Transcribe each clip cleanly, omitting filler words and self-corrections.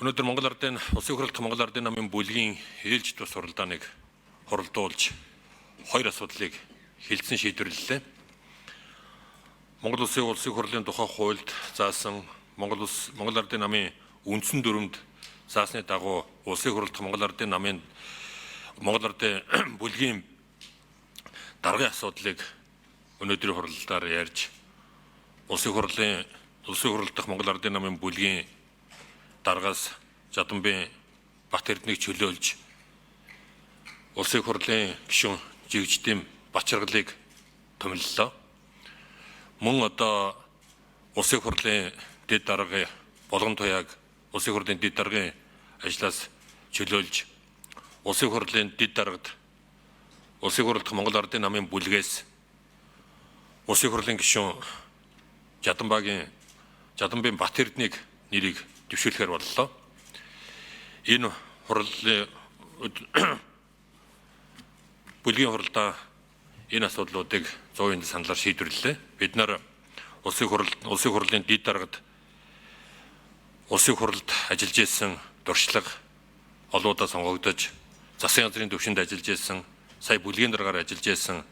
Өнөөдөр Монгол Ардын Улсын хурлд Монгол Ардын намын бүлгийн ээлж тус хуралдааныг хуралдуулж хоёр асуудлыг хэлсэн шийдвэрлэлээ. Монгол Улсын хурлын тухай хуульд заасан Монгол Ардын намын үндсэн дүрмд заасны дагуу Улсын хурлд Монгол Ардын намын Монгол Ардын бүлгийн даргын асуудлыг өнөөдрийн хурлаар ярьж Улсын хурлд Монгол Ардын намын бүлгийн даргаас Жадамбын Бат Эрдэнэгийг чөлөөлж Улсын хурлын гишүүн жигждийн бачаргалыг томиллоо. Мөн одоо Улсын хурлын дэд даргын болгон туяаг Улсын хурлын дэд даргын ажлаас чөлөөлж Улсын хурлын дэд даргад Улсын хурлд Монгол Ардын намын бүлгээс Улсын хурлын гишүүн Жадамбын Бат Эрдэнэгийг нэрийг дэвшүүлэхээр боллоо. Энэ хурлын бүлгийн хурлаа энэ асуудлуудыг 100% саналаар шийдвэрлэлээ. Бид нар Улсын хурлын дэд даргад Улсын хурлд ажиллаж исэн дуршлаг олоодаа сонгогдож засгийн газрын төвшөнд ажиллаж исэн сая бүлгийн даргаар ажиллаж исэн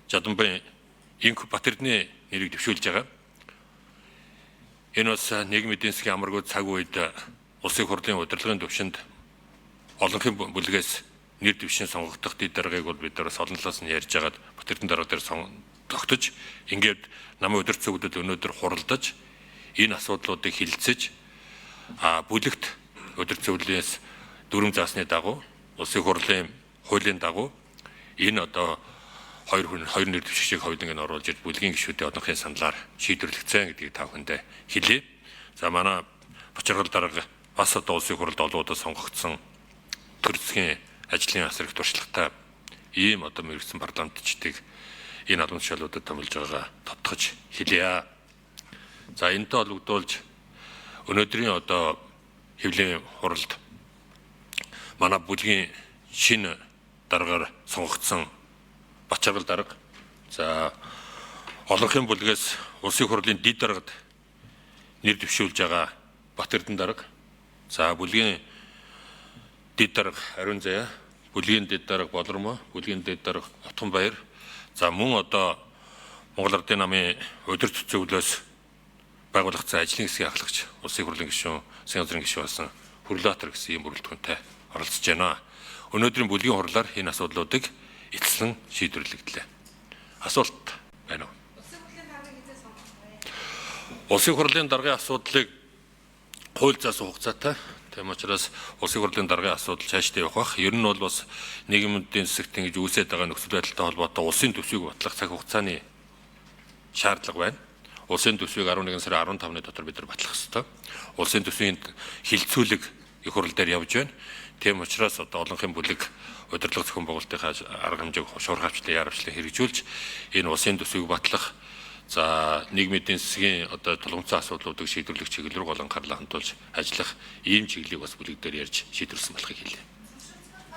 Жадамбын Бат Эрдэнэгийн нэрийг дэвшүүлж байгаа. Энэ бас нийгмийн эдийн засгийн амаргүй цаг үед Улсын хурлын удирдлагын төвшөнд олонхын бүлгээс нэр дэвшин сонгогдох дэд даргаыг бол бид нар бас олон талаас нь ярьж байгаад Бат Эрдэнэ дарга дээр тогтож ингээд намын удирдах зөвлөлд өнөөдөр хуралдаж энэ асуудлуудыг хилцэж бүлэгт удирдах зөвлөлөөс дүрм заасны дагуу Улсын хурлын хуулийн дагуу энэ одоо хоёр нэр дэвшигчийг хоёуланг нь оруулж ирж бүлгийн гишүүдийн одонхын саналаар шийдвэрлэгдсэн гэдгийг та бүхэндээ хэлье. За манай бачаргал дарга бас одоо Улсын хурлд олоодаа сонгогдсон төр засгийн ажлын асар их туршлагатай ийм одоо мэрэгсэн парламентчдыг энэ албан тушаалуудад томилж байгаагаа тодтогч хэлье. За энэтэй холбогдуулж өнөөдрийн одоо хэвлэлийн хуралд манай бүлгийн шинэ даргаар сонгогдсон бачаргал дарга за олонхын бүлгээс Улсын хурлын дэд даргад нэр дэвшүүлж байгаа Бат Эрдэнэ дарга за бүлгийн дэд дарга Ариун Заяа, бүлгийн дэд дарга Болормоо, бүлгийн дэд дарга Отгонбаяр за мөн одоо Монгол Ардын намын удирдах зөвлөлөөс байгуулагдсан ажлын хэсгийн ахлагч Улсын хурлын гишүүн, засгийн газрын гишүүн болсон Хүрлатер гэсэн ийм бүрэлдэхүүнтэй оролцож байна. Өнөөдрийн бүлгийн хурлаар энэ асуудлуудыг эцэслэн шийдвэрлэгдлээ. Асуулт байна уу? Улсын хурлын даргын асуудлыг хууль заасан хугацаатай. Тийм учраас Улсын хурлын даргын асуудал цаашдаа явах бах. Ер нь бол бас нийгмийн эдийн засагт ингэж үүсэж байгаа нөхцөл байдалтай холбоотой улсын төсвийг батлах цаг хугацааны шаардлага байна. Улсын төсвийг 11 сарын 15-ны дотор бид нар батлах ёстой. Улсын төсвийн хилцүүлэг их хурл дээр явж байна. Тийм учраас одоо олонхын бүлэг удирдлага зохион байгуулалтынхаа арга хэмжээг шуурга хавчлан яарвчлан хэрэгжүүлж энэ улсын төсвийг батлах за нийгмийн эдийн засгийн одоо тулгымцсан асуудлуудыг шийдвэрлэх чиглэл рүү анхаарлаа хандуулж ажиллах ийм чиглэлийг бас бүлэг дээр ярьж шийдвэрлсэн болохыг хэлье.